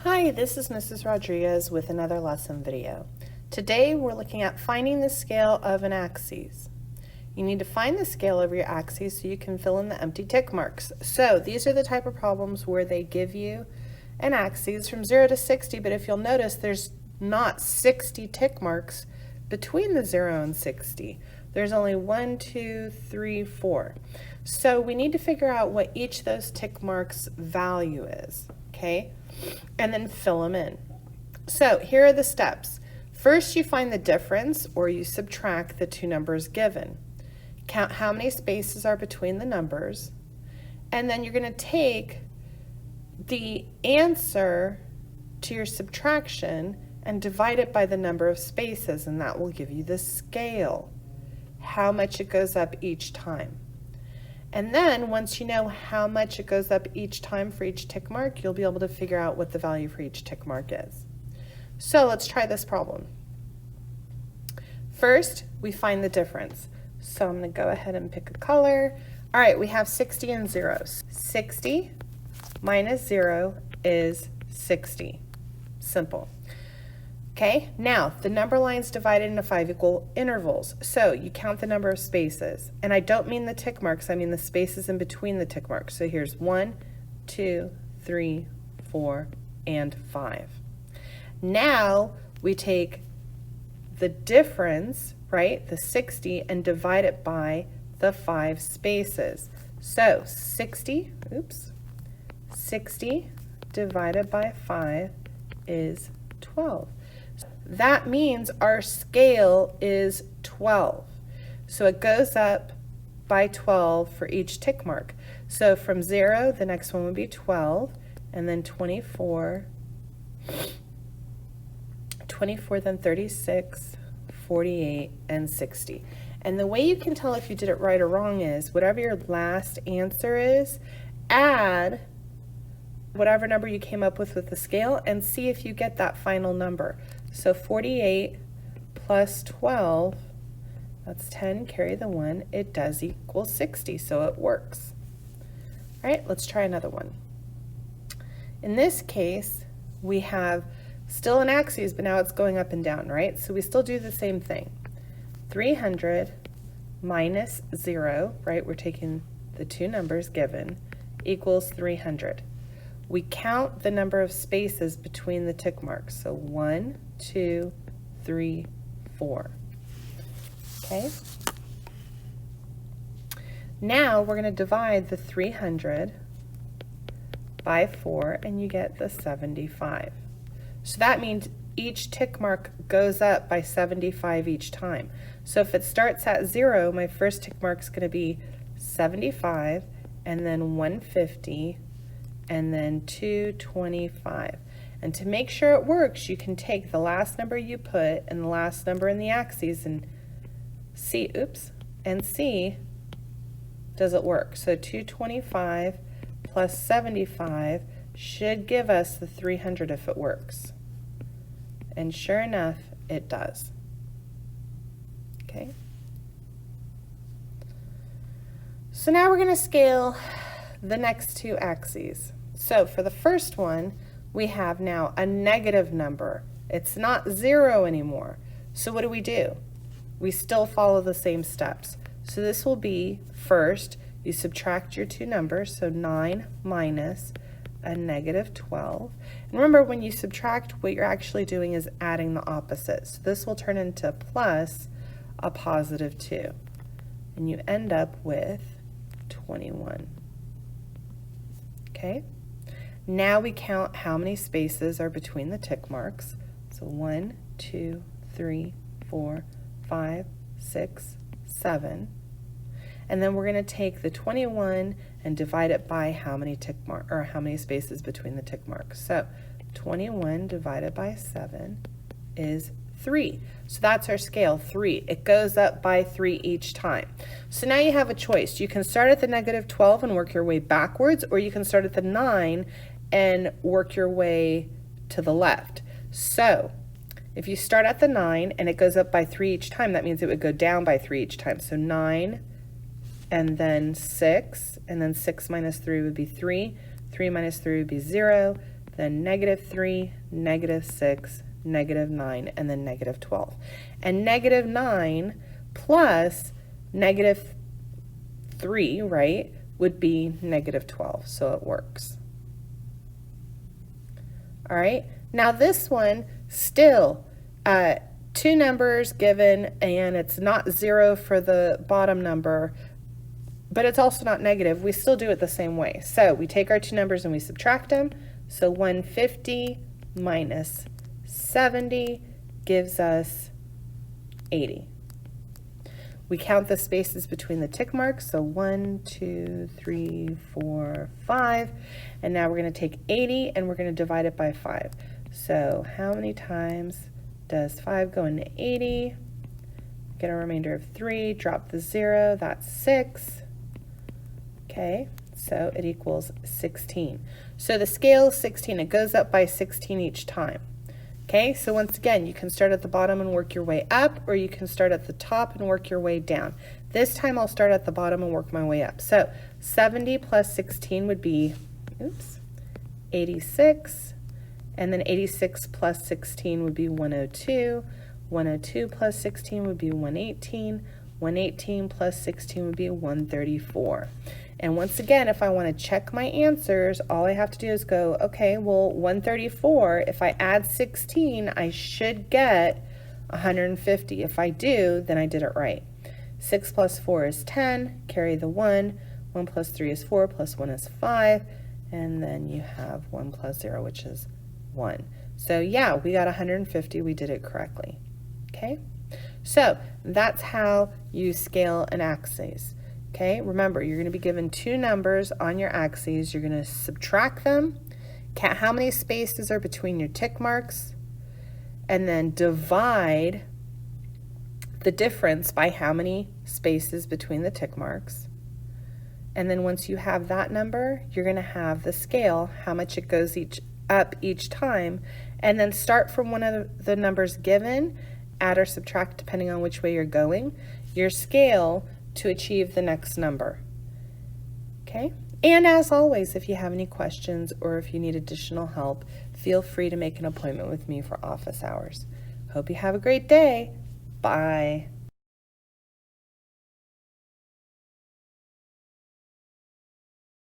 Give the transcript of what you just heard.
Hi, this is Mrs. Rodriguez with another lesson video. Today we're looking at finding the scale of an axis. You need to find the scale of your axis so you can fill in the empty tick marks. So these are the type of problems where they give you an axis from 0 to 60, but if you'll notice there's not 60 tick marks between the 0 and 60. There's only 1, 2, 3, 4. So we need to figure out what each of those tick marks value is, okay? And then fill them in. So here are the steps. First, you find the difference, or you subtract the two numbers given. Count how many spaces are between the numbers, and then you're going to take the answer to your subtraction and divide it by the number of spaces, and that will give you the scale, how much it goes up each time. And then once you know how much it goes up each time for each tick mark, you'll be able to figure out what the value for each tick mark is. So let's try this problem. First, we find the difference. So I'm going to go ahead and pick a color. All right, we have 60 and zeros. 60 minus 0 is 60. Simple. Okay, now the number line's divided into 5 equal intervals. So you count the number of spaces. And I don't mean the tick marks, I mean the spaces in between the tick marks. So here's 1, 2, 3, 4, and 5. Now we take the difference, right, the 60, and divide it by the 5 spaces. So 60 divided by 5 is 12. That means our scale is 12. So it goes up by 12 for each tick mark. So from 0, the next one would be 12, and then 24, then 36, 48, and 60. And the way you can tell if you did it right or wrong is whatever your last answer is, add whatever number you came up with the scale and see if you get that final number. So 48 plus 12, that's 10, carry the 1, it does equal 60, so it works. All right, let's try another one. In this case, we have still an axis, but now it's going up and down, right? So we still do the same thing. 300 minus 0, right? We're taking the two numbers given, equals 300. We count the number of spaces between the tick marks. So 1, 2, 3, 4. Okay? Now we're going to divide the 300 by 4, and you get the 75. So that means each tick mark goes up by 75 each time. So if it starts at 0, my first tick mark is going to be 75, and then 150, and then 225. And to make sure it works, you can take the last number you put and the last number in the axes and see, does it work? So 225 plus 75 should give us the 300 if it works. And sure enough, it does. Okay. So now we're going to scale the next two axes. So for the first one, we have now a negative number. It's not 0 anymore. So what do? We still follow the same steps. So this will be, first, you subtract your two numbers, so 9 minus a negative 12. And remember, when you subtract, what you're actually doing is adding the opposite. So this will turn into plus a positive 2. And you end up with 21. Okay? Now we count how many spaces are between the tick marks. So 1, 2, 3, 4, 5, 6, 7. And then we're going to take the 21 and divide it by how many spaces between the tick marks. So 21 divided by 7 is 3. So that's our scale, 3. It goes up by 3 each time. So now you have a choice. You can start at the negative 12 and work your way backwards, or you can start at the 9 and work your way to the left. So if you start at the 9 and it goes up by 3 each time, that means it would go down by 3 each time. So 9 and then 6, and then 6 minus 3 would be 3. 3 minus 3 would be 0. then -3, -6, -9, and then -12. And -9 plus -3, right, would be -12, so it works. All right, now this one, still two numbers given, and it's not 0 for the bottom number, but it's also not negative. We still do it the same way. So we take our two numbers and we subtract them. So 150 minus 70 gives us 80. We count the spaces between the tick marks, so 1, 2, 3, 4, 5, and now we're going to take 80 and we're going to divide it by 5. So how many times does 5 go into 80? Get a remainder of 3, drop the 0, that's 6. Okay, so it equals 16. So the scale is 16, it goes up by 16 each time. Okay, so once again, you can start at the bottom and work your way up, or you can start at the top and work your way down. This time I'll start at the bottom and work my way up. So 70 plus 16 would be, 86, and then 86 plus 16 would be 102, 102 plus 16 would be 118, 118 plus 16 would be 134. And once again, if I want to check my answers, all I have to do is go, okay, well, 134, if I add 16, I should get 150. If I do, then I did it right. 6 plus 4 is 10, carry the 1, 1 plus 3 is 4, plus 1 is 5, and then you have 1 plus 0, which is 1. So yeah, we got 150, we did it correctly. Okay, so that's how you scale an axis. Okay, remember, you're going to be given two numbers on your axes. You're going to subtract them, count how many spaces are between your tick marks, and then divide the difference by how many spaces between the tick marks. And then once you have that number, you're going to have the scale, how much it goes up each time, and then start from one of the numbers given, add or subtract depending on which way you're going, your scale to achieve the next number. Okay? And as always, if you have any questions or if you need additional help, feel free to make an appointment with me for office hours. Hope you have a great day. Bye.